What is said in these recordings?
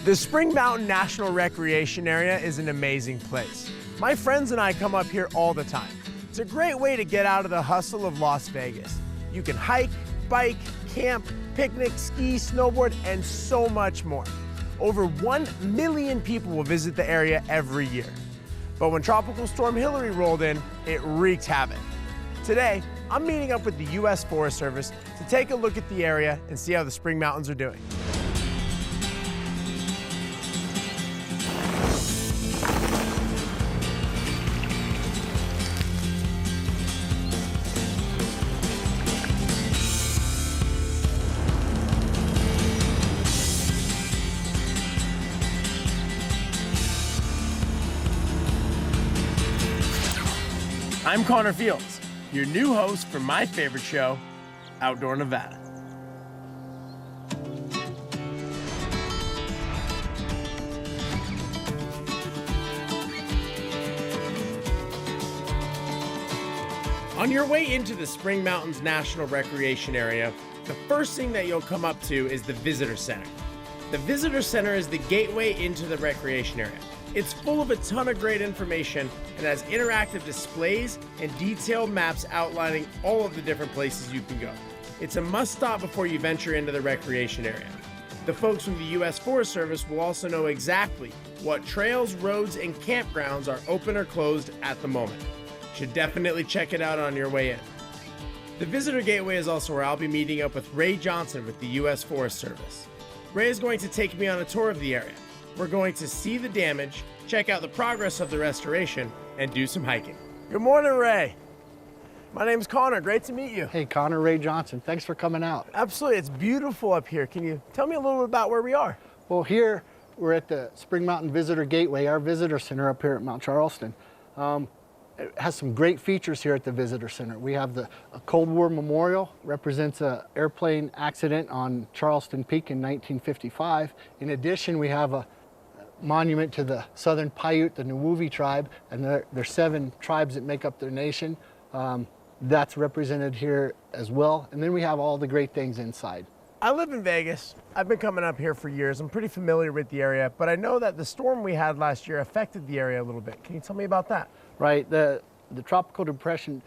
The Spring Mountain National Recreation Area is an amazing place. My friends and I come up here all the time. It's a great way to get out of the hustle of Las Vegas. You can hike, bike, camp, picnic, ski, snowboard, and so much more. Over 1 million people will visit the area every year. But when Tropical Storm Hilary rolled in, it wreaked havoc. Today, I'm meeting up with the U.S. Forest Service to take a look at the area and see how the Spring Mountains are doing. I'm Connor Fields, your new host for my favorite show, Outdoor Nevada. On your way into the Spring Mountains National Recreation Area, the first thing that you'll come up to is the Visitor Center. The Visitor Center is the gateway into the recreation area. It's full of a ton of great information and has interactive displays and detailed maps outlining all of the different places you can go. It's a must-stop before you venture into the recreation area. The folks from the U.S. Forest Service will also know exactly what trails, roads, and campgrounds are open or closed at the moment. Should definitely check it out on your way in. The Visitor Gateway is also where I'll be meeting up with Ray Johnson with the U.S. Forest Service. Ray is going to take me on a tour of the area. We're going to see the damage, check out the progress of the restoration, and do some hiking. Good morning, Ray. My name's Connor. Great to meet you. Hey, Connor, Ray Johnson. Thanks for coming out. Absolutely. It's beautiful up here. Can you tell me a little bit about where we are? Well, here we're at the Spring Mountain Visitor Gateway, our visitor center up here at Mount Charleston. It has some great features here at the Visitor Center. We have a Cold War memorial, represents an airplane accident on Charleston Peak in 1955. In addition, we have a monument to the Southern Paiute, the Nuwuvi tribe, and there's 7 tribes that make up their nation. That's represented here as well. And then we have all the great things inside. I live in Vegas. I've been coming up here for years. I'm pretty familiar with the area, but I know that the storm we had last year affected the area a little bit. Can you tell me about that? Right, the tropical depression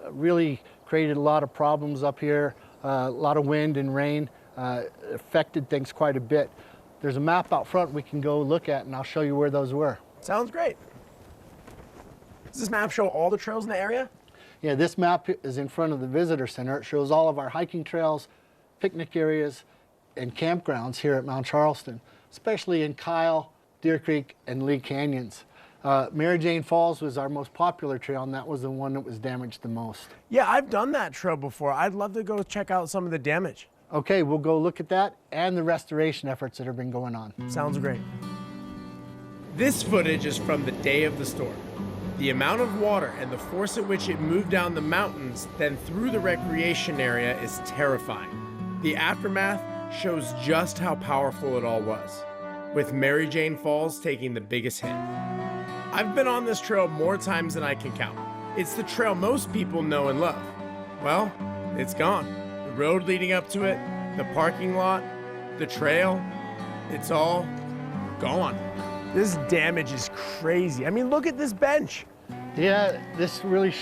really created a lot of problems up here, a lot of wind and rain, affected things quite a bit. There's a map out front we can go look at, and I'll show you where those were. Sounds great. Does this map show all the trails in the area? Yeah, this map is in front of the Visitor Center. It shows all of our hiking trails, picnic areas, and campgrounds here at Mount Charleston, especially in Kyle, Deer Creek, and Lee Canyons. Mary Jane Falls was our most popular trail, and that was the one that was damaged the most. Yeah, I've done that trail before. I'd love to go check out some of the damage. Okay, we'll go look at that and the restoration efforts that have been going on. Sounds great. This footage is from the day of the storm. The amount of water and the force at which it moved down the mountains, then through the recreation area, is terrifying. The aftermath shows just how powerful it all was, with Mary Jane Falls taking the biggest hit. I've been on this trail more times than I can count. It's the trail most people know and love. Well, it's gone. The road leading up to it, the parking lot, the trail, it's all gone. This damage is crazy. I mean, look at this bench. Yeah, this really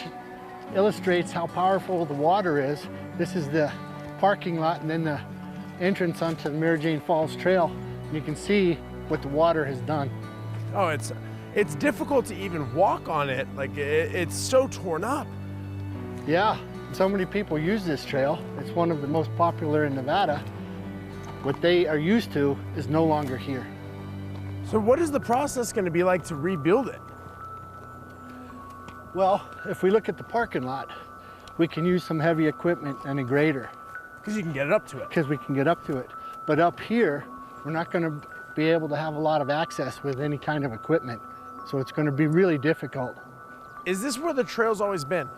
illustrates how powerful the water is. This is the parking lot and then the entrance onto the Mary Jane Falls Trail. You can see what the water has done. Oh, it's difficult to even walk on it. Like, it's so torn up. Yeah, so many people use this trail. It's one of the most popular in Nevada. What they are used to is no longer here. So what is the process going to be like to rebuild it? Well, if we look at the parking lot, we can use some heavy equipment and a grader. Because you can get it up to it. Because we can get up to it. But up here, we're not going to be able to have a lot of access with any kind of equipment. So it's going to be really difficult. Is this where the trail's always been?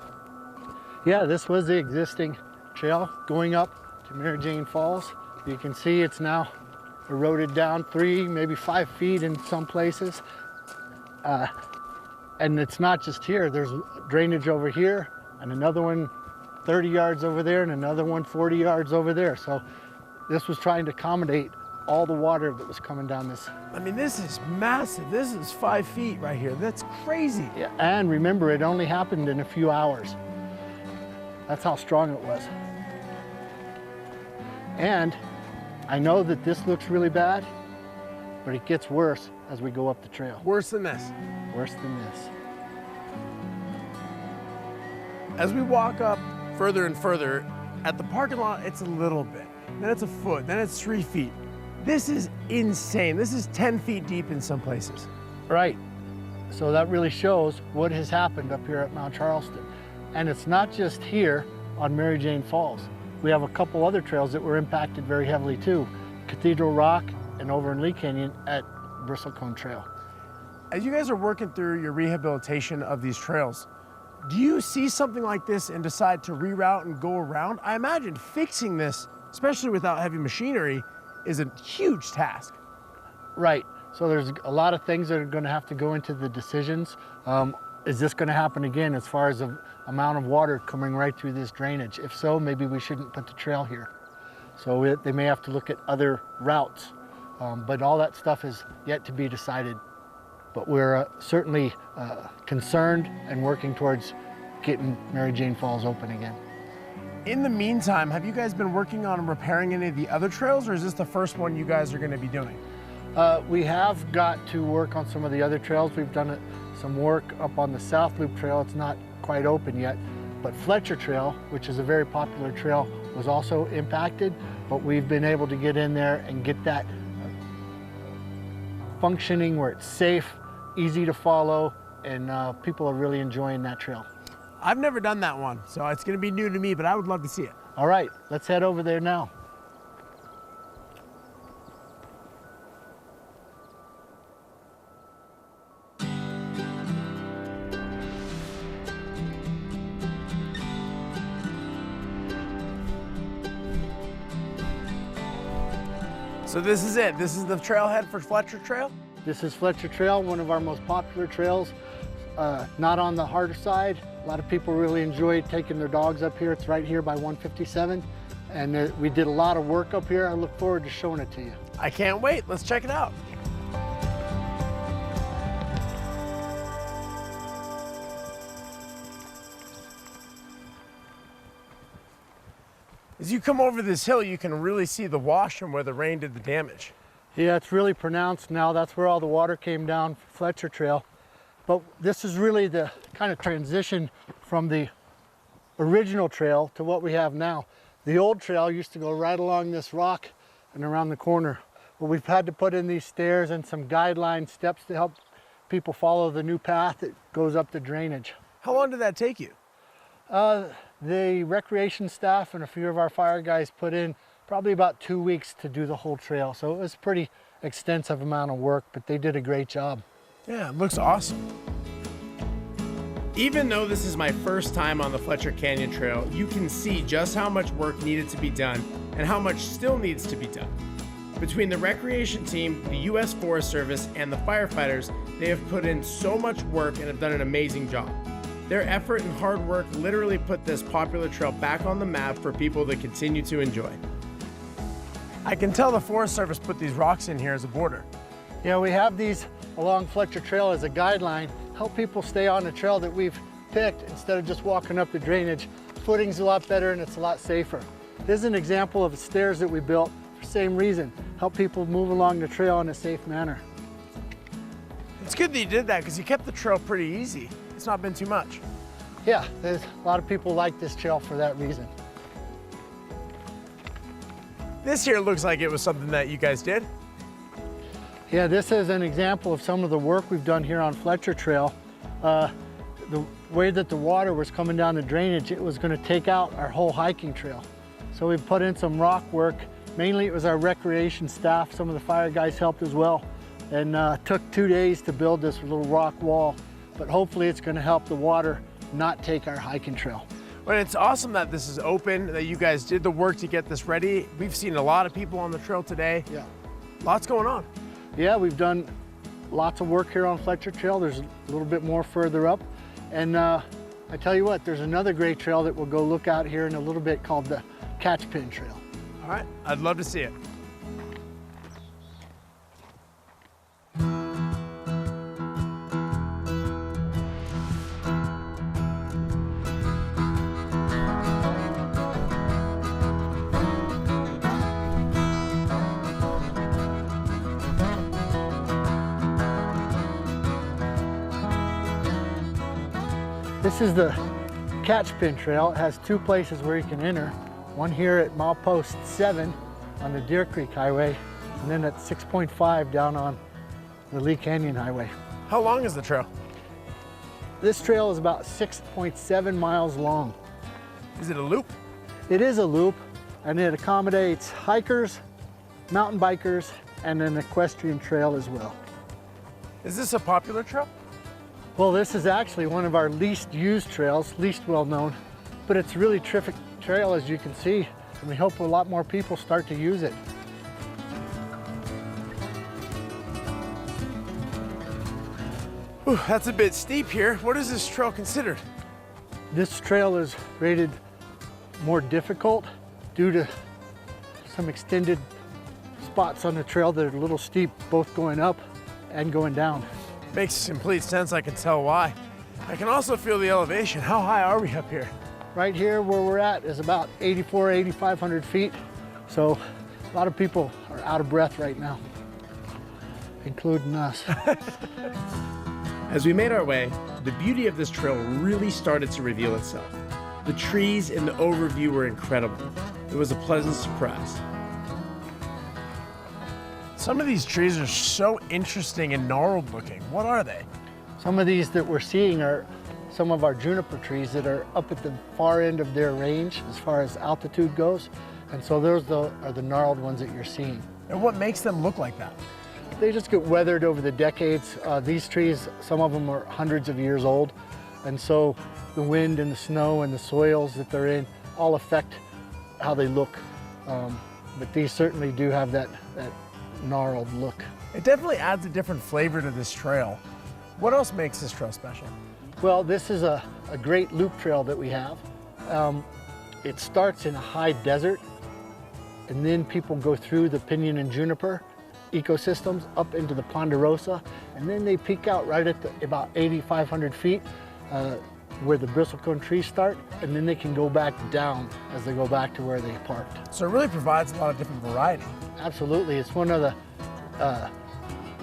Yeah, this was the existing trail going up to Mary Jane Falls. You can see it's now eroded down 3, maybe 5 feet in some places. And it's not just here. There's drainage over here and another one 30 yards over there and another one 40 yards over there. So this was trying to accommodate all the water that was coming down this. I mean, this is massive. This is 5 feet right here. That's crazy. Yeah, and remember, it only happened in a few hours. That's how strong it was. And I know that this looks really bad, but it gets worse as we go up the trail. Worse than this. Worse than this. As we walk up further and further, at the parking lot, it's a little bit. Then it's a foot, then it's 3 feet. This is insane. This is 10 feet deep in some places. Right. So that really shows what has happened up here at Mount Charleston. And it's not just here on Mary Jane Falls. We have a couple other trails that were impacted very heavily too. Cathedral Rock and over in Lee Canyon at Bristlecone Trail. As you guys are working through your rehabilitation of these trails, do you see something like this and decide to reroute and go around? I imagine fixing this, especially without heavy machinery, is a huge task. Right. So there's a lot of things that are going to have to go into the decisions. Is this going to happen again as far as the amount of water coming right through this drainage? If so, maybe we shouldn't put the trail here. So they may have to look at other routes. But all that stuff is yet to be decided. But we're certainly concerned and working towards getting Mary Jane Falls open again. In the meantime, have you guys been working on repairing any of the other trails, or is this the first one you guys are going to be doing? We have got to work on some of the other trails. We've done some work up on the South Loop Trail. It's not quite open yet, but Fletcher Trail, which is a very popular trail, was also impacted, but we've been able to get in there and get that functioning where it's safe, easy to follow, and people are really enjoying that trail. I've never done that one, so it's going to be new to me, but I would love to see it. All right, let's head over there now. So this is it. This is the trailhead for Fletcher Trail? This is Fletcher Trail, one of our most popular trails. Not on the harder side. A lot of people really enjoy taking their dogs up here. It's right here by 157. And we did a lot of work up here. I look forward to showing it to you. I can't wait. Let's check it out. As you come over this hill, you can really see the wash from where the rain did the damage. Yeah, it's really pronounced now. That's where all the water came down for Fletcher Trail. But this is really the kind of transition from the original trail to what we have now. The old trail used to go right along this rock and around the corner. But we've had to put in these stairs and some guideline steps to help people follow the new path that goes up the drainage. How long did that take you? The recreation staff and a few of our fire guys put in probably about 2 weeks to do the whole trail. So it was a pretty extensive amount of work, but they did a great job. Yeah, it looks awesome. Even though this is my first time on the Fletcher Canyon Trail, you can see just how much work needed to be done and how much still needs to be done. Between the recreation team, the U.S. Forest Service, and the firefighters, they have put in so much work and have done an amazing job. Their effort and hard work literally put this popular trail back on the map for people to continue to enjoy. I can tell the Forest Service put these rocks in here as a border. Yeah, we have these along Fletcher Trail as a guideline, help people stay on the trail that we've picked instead of just walking up the drainage. Footing's a lot better and it's a lot safer. This is an example of the stairs that we built for the same reason, help people move along the trail in a safe manner. It's good that you did that because you kept the trail pretty easy. It's not been too much. Yeah, there's a lot of people like this trail for that reason. This here looks like it was something that you guys did. Yeah, this is an example of some of the work we've done here on Fletcher Trail. The way that the water was coming down the drainage, it was going to take out our whole hiking trail. So we put in some rock work. Mainly it was our recreation staff. Some of the fire guys helped as well. And took 2 days to build this little rock wall. But hopefully it's going to help the water not take our hiking trail. Well, it's awesome that this is open, that you guys did the work to get this ready. We've seen a lot of people on the trail today. Yeah. Lots going on. Yeah, we've done lots of work here on Fletcher Trail. There's a little bit more further up. And I tell you what, there's another great trail that we'll go look out here in a little bit called the Catchpin Trail. All right, I'd love to see it. This is the Catchpin Trail. It has two places where you can enter. One here at milepost 7 on the Deer Creek Highway, and then at 6.5 down on the Lee Canyon Highway. How long is the trail? This trail is about 6.7 miles long. Is it a loop? It is a loop, and it accommodates hikers, mountain bikers, and an equestrian trail as well. Is this a popular trail? Well, this is actually one of our least used trails, least well known, but it's a really terrific trail, as you can see, and we hope a lot more people start to use it. Whew, that's a bit steep here. What is this trail considered? This trail is rated more difficult due to some extended spots on the trail that are a little steep, both going up and going down. Makes complete sense, I can tell why. I can also feel the elevation. How high are we up here? Right here where we're at is about 8,500 feet. So a lot of people are out of breath right now, including us. As we made our way, the beauty of this trail really started to reveal itself. The trees in the overview were incredible. It was a pleasant surprise. Some of these trees are so interesting and gnarled looking. What are they? Some of these that we're seeing are some of our juniper trees that are up at the far end of their range as far as altitude goes. And so those are the gnarled ones that you're seeing. And what makes them look like that? They just get weathered over the decades. These trees, some of them are hundreds of years old. And so the wind and the snow and the soils that they're in all affect how they look. But these certainly do have that gnarled look. It definitely adds a different flavor to this trail. What else makes this trail special? Well, this is a great loop trail that we have. It starts in a high desert, and then people go through the pinyon and juniper ecosystems up into the ponderosa, and then they peak out right at about 8,500 feet where the bristlecone trees start, and then they can go back down as they go back to where they parked. So it really provides a lot of different variety. Absolutely. It's one of the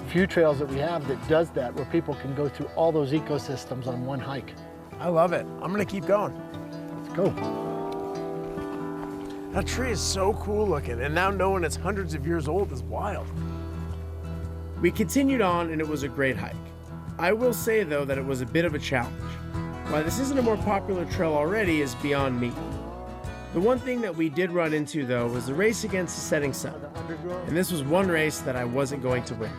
few trails that we have that does that, where people can go through all those ecosystems on one hike. I love it. I'm gonna keep going. Let's go. That tree is so cool looking, and now knowing it's hundreds of years old is wild. We continued on, and it was a great hike. I will say, though, that it was a bit of a challenge. Why this isn't a more popular trail already is beyond me. The one thing that we did run into, though, was the race against the setting sun. And this was one race that I wasn't going to win.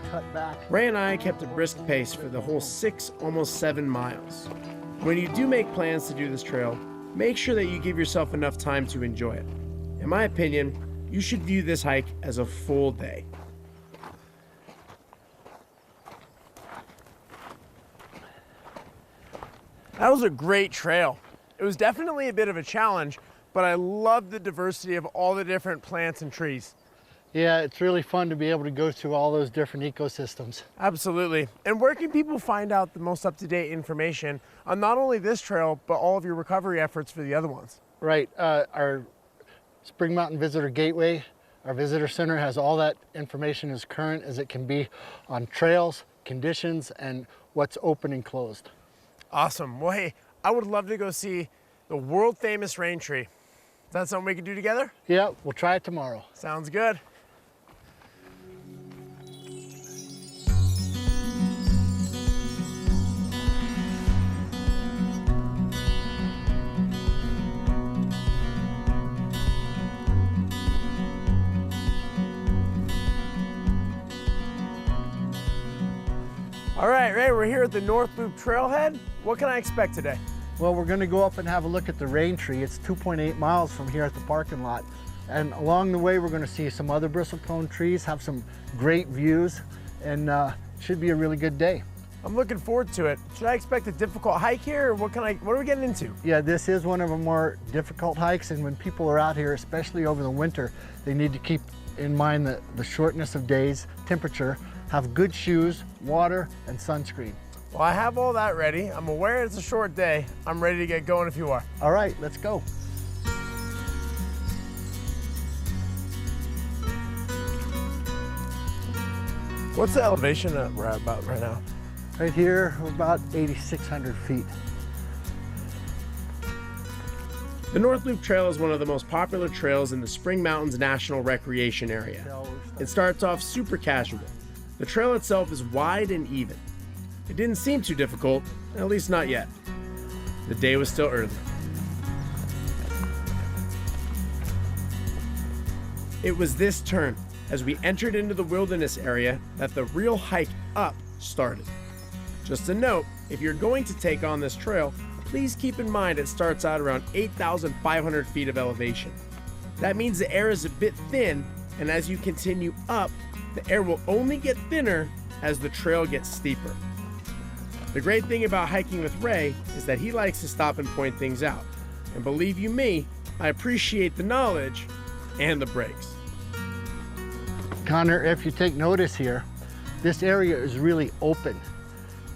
Ray and I kept a brisk pace for the whole 6, almost 7 miles. When you do make plans to do this trail, make sure that you give yourself enough time to enjoy it. In my opinion, you should view this hike as a full day. That was a great trail. It was definitely a bit of a challenge, but I love the diversity of all the different plants and trees. Yeah, it's really fun to be able to go through all those different ecosystems. Absolutely. And where can people find out the most up-to-date information on not only this trail, but all of your recovery efforts for the other ones? Right. Our Spring Mountain Visitor Gateway, our visitor center, has all that information as current as it can be on trails, conditions, and what's open and closed. Awesome. Well, hey, I would love to go see the world-famous Raintree. Is that something we can do together? Yeah, we'll try it tomorrow. Sounds good. All right, Ray, we're here at the North Loop Trailhead. What can I expect today? Well, we're going to go up and have a look at the Raintree. It's 2.8 miles from here at the parking lot. And along the way, we're going to see some other bristlecone trees, have some great views, and it should be a really good day. I'm looking forward to it. Should I expect a difficult hike here, or what are we getting into? Yeah, this is one of the more difficult hikes, and when people are out here, especially over the winter, they need to keep in mind the shortness of days, temperature, have good shoes, water, and sunscreen. Well, I have all that ready. I'm aware it's a short day. I'm ready to get going if you are. All right, let's go. What's the elevation that we're at about right now? Right here, we're about 8,600 feet. The North Loop Trail is one of the most popular trails in the Spring Mountains National Recreation Area. It starts off super casual. The trail itself is wide and even. It didn't seem too difficult, at least not yet. The day was still early. It was this turn, as we entered into the wilderness area, that the real hike up started. Just a note, if you're going to take on this trail, please keep in mind it starts out around 8,500 feet of elevation. That means the air is a bit thin, and as you continue up, the air will only get thinner as the trail gets steeper. The great thing about hiking with Ray is that he likes to stop and point things out. And believe you me, I appreciate the knowledge and the breaks. Connor, if you take notice here, this area is really open.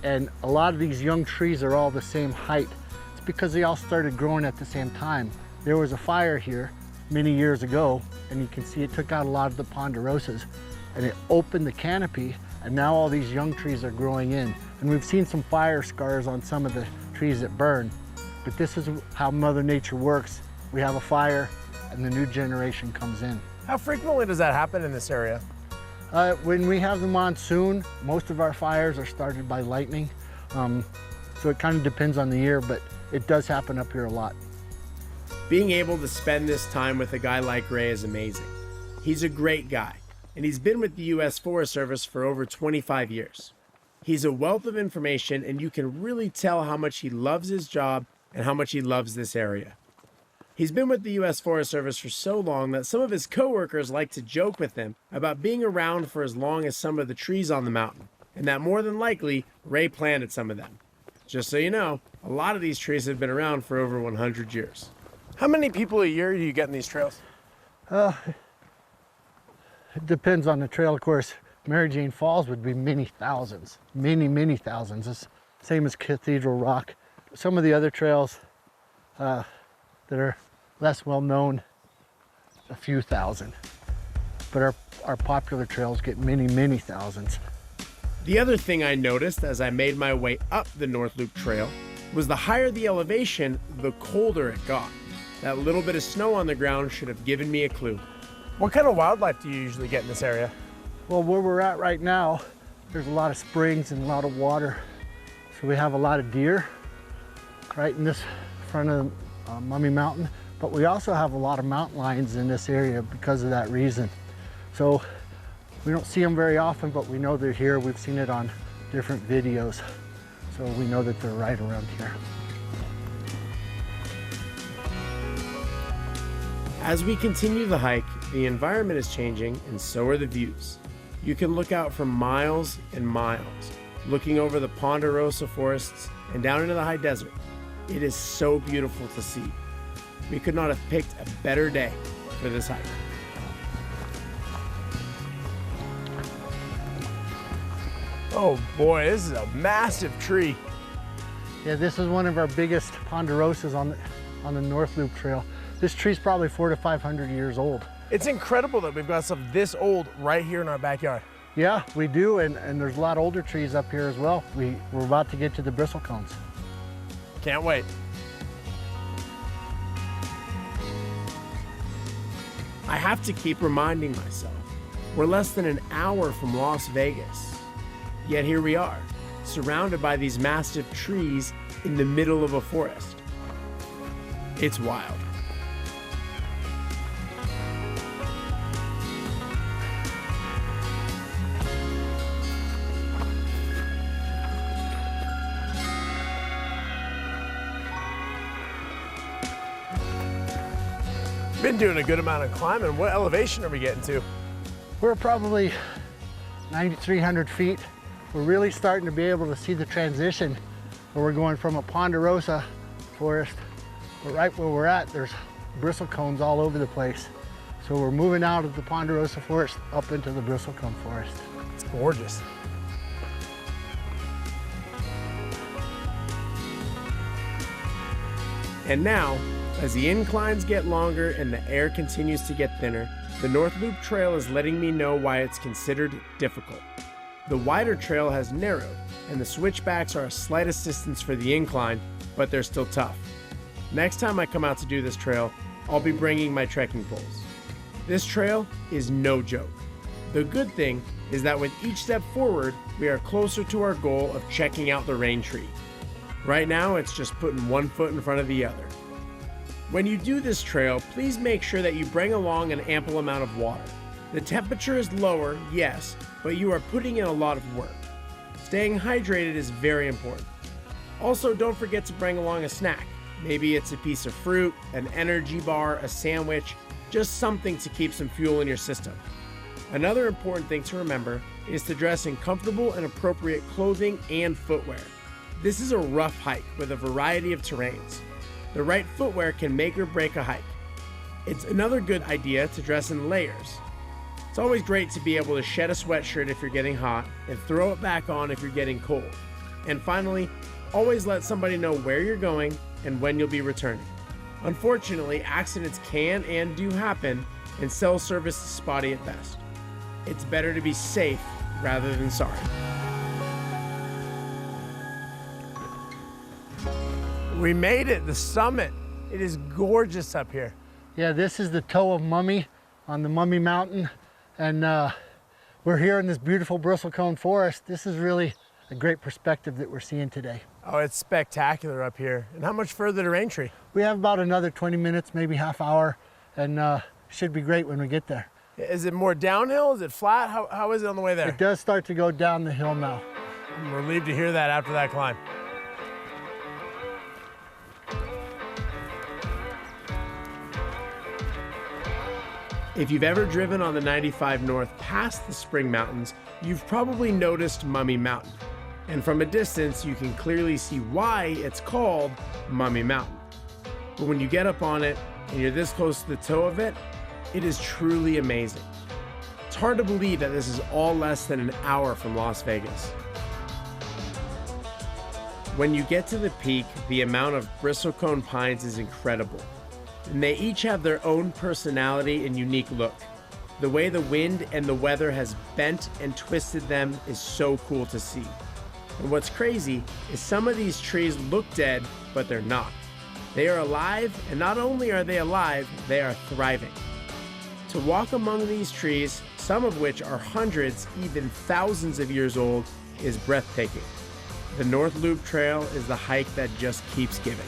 And a lot of these young trees are all the same height. It's because they all started growing at the same time. There was a fire here many years ago, and you can see it took out a lot of the ponderosas, and it opened the canopy, and now all these young trees are growing in. And we've seen some fire scars on some of the trees that burn, but this is how Mother Nature works. We have a fire, and the new generation comes in. How frequently does that happen in this area? When we have the monsoon, most of our fires are started by lightning. So it kind of depends on the year, but it does happen up here a lot. Being able to spend this time with a guy like Ray is amazing. He's a great guy, and he's been with the U.S. Forest Service for over 25 years. He's a wealth of information, and you can really tell how much he loves his job and how much he loves this area. He's been with the U.S. Forest Service for so long that some of his coworkers like to joke with him about being around for as long as some of the trees on the mountain, and that more than likely, Ray planted some of them. Just so you know, a lot of these trees have been around for over 100 years. How many people a year do you get in these trails? It depends on the trail, of course. Mary Jane Falls would be many thousands, many thousands. It's same as Cathedral Rock. Some of the other trails that are less well known, a few thousand. But our popular trails get many thousands. The other thing I noticed as I made my way up the North Loop Trail was the higher the elevation, the colder it got. That little bit of snow on the ground should have given me a clue. What kind of wildlife do you usually get in this area? Well, where we're at right now, there's a lot of springs and a lot of water. So we have a lot of deer right in this front of Mummy Mountain, but we also have a lot of mountain lions in this area because of that reason. So we don't see them very often, but we know they're here. We've seen it on different videos. So we know that they're right around here. As we continue the hike, the environment is changing and so are the views. You can look out for miles and miles, looking over the ponderosa forests and down into the high desert. It is so beautiful to see. We could not have picked a better day for this hike. Oh boy, this is a massive tree. Yeah, this is one of our biggest ponderosas on the North Loop Trail. This tree's probably 400 to 500 years old. It's incredible that we've got something this old right here in our backyard. Yeah, we do, and there's a lot of older trees up here as well. We're about to get to the bristlecones. Can't wait. I have to keep reminding myself, we're less than an hour from Las Vegas. Yet here we are, surrounded by these massive trees in the middle of a forest. It's wild. Been doing a good amount of climbing. What elevation are we getting to? We're probably 9,300 feet. We're really starting to be able to see the transition where we're going from a ponderosa forest, but right where we're at, there's bristlecones all over the place. So we're moving out of the ponderosa forest up into the bristlecone forest. It's gorgeous. And now, as the inclines get longer and the air continues to get thinner, the North Loop Trail is letting me know why it's considered difficult. The wider trail has narrowed, and the switchbacks are a slight assistance for the incline, but they're still tough. Next time I come out to do this trail, I'll be bringing my trekking poles. This trail is no joke. The good thing is that with each step forward, we are closer to our goal of checking out the Raintree. Right now, it's just putting one foot in front of the other. When you do this trail, please make sure that you bring along an ample amount of water. The temperature is lower, yes, but you are putting in a lot of work. Staying hydrated is very important. Also, don't forget to bring along a snack. Maybe it's a piece of fruit, an energy bar, a sandwich, just something to keep some fuel in your system. Another important thing to remember is to dress in comfortable and appropriate clothing and footwear. This is a rough hike with a variety of terrains. The right footwear can make or break a hike. It's another good idea to dress in layers. It's always great to be able to shed a sweatshirt if you're getting hot and throw it back on if you're getting cold. And finally, always let somebody know where you're going and when you'll be returning. Unfortunately, accidents can and do happen, and cell service is spotty at best. It's better to be safe rather than sorry. We made it, the summit. It is gorgeous up here. Yeah, this is the toe of Mummy on the Mummy Mountain. And we're here in this beautiful bristlecone forest. This is really a great perspective that we're seeing today. Oh, it's spectacular up here. And how much further to Raintree? We have about another 20 minutes, maybe half hour, and should be great when we get there. Is it more downhill? Is it flat? How is it on the way there? It does start to go down the hill now. I'm relieved to hear that after that climb. If you've ever driven on the 95 North past the Spring Mountains, you've probably noticed Mummy Mountain. And from a distance, you can clearly see why it's called Mummy Mountain. But when you get up on it and you're this close to the toe of it, it is truly amazing. It's hard to believe that this is all less than an hour from Las Vegas. When you get to the peak, the amount of bristlecone pines is incredible. And they each have their own personality and unique look. The way the wind and the weather has bent and twisted them is so cool to see. And what's crazy is some of these trees look dead, but they're not. They are alive, and not only are they alive, they are thriving. To walk among these trees, some of which are hundreds, even thousands of years old, is breathtaking. The North Loop Trail is the hike that just keeps giving.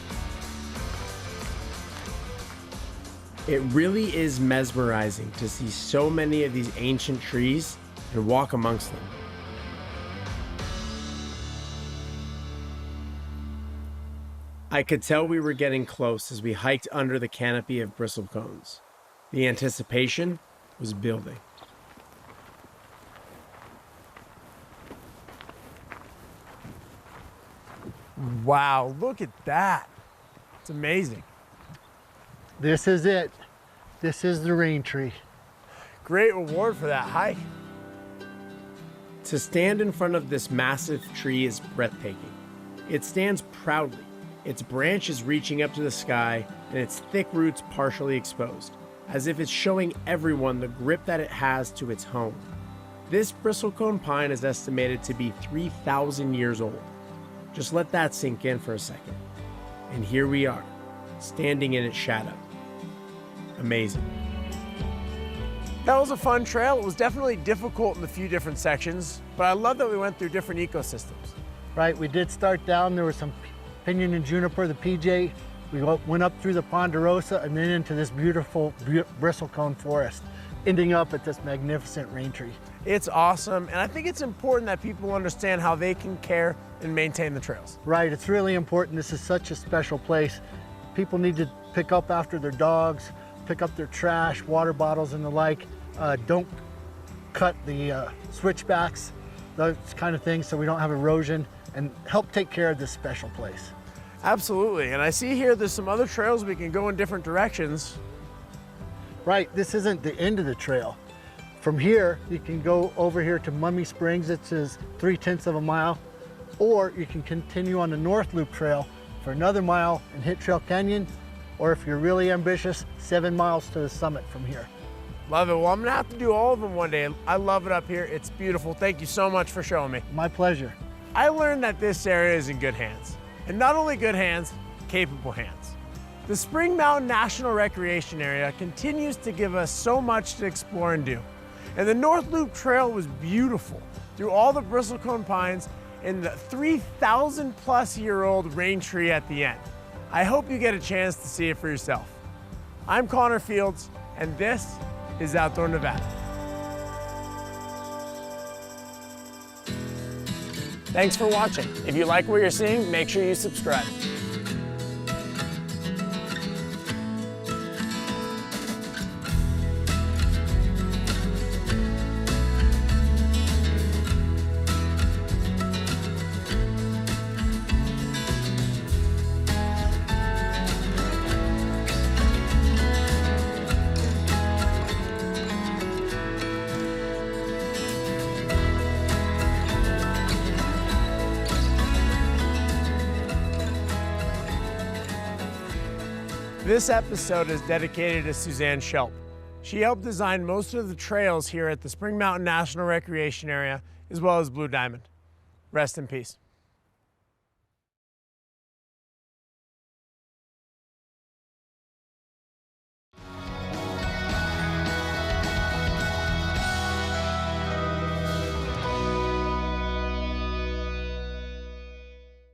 It really is mesmerizing to see so many of these ancient trees and walk amongst them. I could tell we were getting close as we hiked under the canopy of bristlecones. The anticipation was building. Wow, look at that. It's amazing. This is it. This is the Raintree. Great reward for that hike. To stand in front of this massive tree is breathtaking. It stands proudly, its branches reaching up to the sky and its thick roots partially exposed, as if it's showing everyone the grip that it has to its home. This bristlecone pine is estimated to be 3,000 years old. Just let that sink in for a second. And here we are, standing in its shadow. Amazing. That was a fun trail. It was definitely difficult in a few different sections, but I love that we went through different ecosystems. Right, we did start down. There was some pinyon and juniper, the PJ. We went up through the Ponderosa and then into this beautiful bristlecone forest, ending up at this magnificent Raintree. It's awesome, and I think it's important that people understand how they can care and maintain the trails. Right, it's really important. This is such a special place. People need to pick up after their dogs, pick up their trash, water bottles and the like. Don't cut the switchbacks, those kind of things, so we don't have erosion, and help take care of this special place. Absolutely, and I see here there's some other trails we can go in different directions. Right, this isn't the end of the trail. From here, you can go over here to Mummy Springs, it's 3/10 of a mile, or you can continue on the North Loop Trail for another mile and hit Trail Canyon, or if you're really ambitious, 7 miles to the summit from here. Love it. Well, I'm gonna have to do all of them one day. I love it up here. It's beautiful. Thank you so much for showing me. My pleasure. I learned that this area is in good hands. And not only good hands, capable hands. The Spring Mountain National Recreation Area continues to give us so much to explore and do. And the North Loop Trail was beautiful through all the bristlecone pines and the 3,000-plus-year-old Raintree at the end. I hope you get a chance to see it for yourself. I'm Connor Fields, and this is Outdoor Nevada. Thanks for watching. If you like what you're seeing, make sure you subscribe. This episode is dedicated to Suzanne Shelp. She helped design most of the trails here at the Spring Mountain National Recreation Area, as well as Blue Diamond. Rest in peace.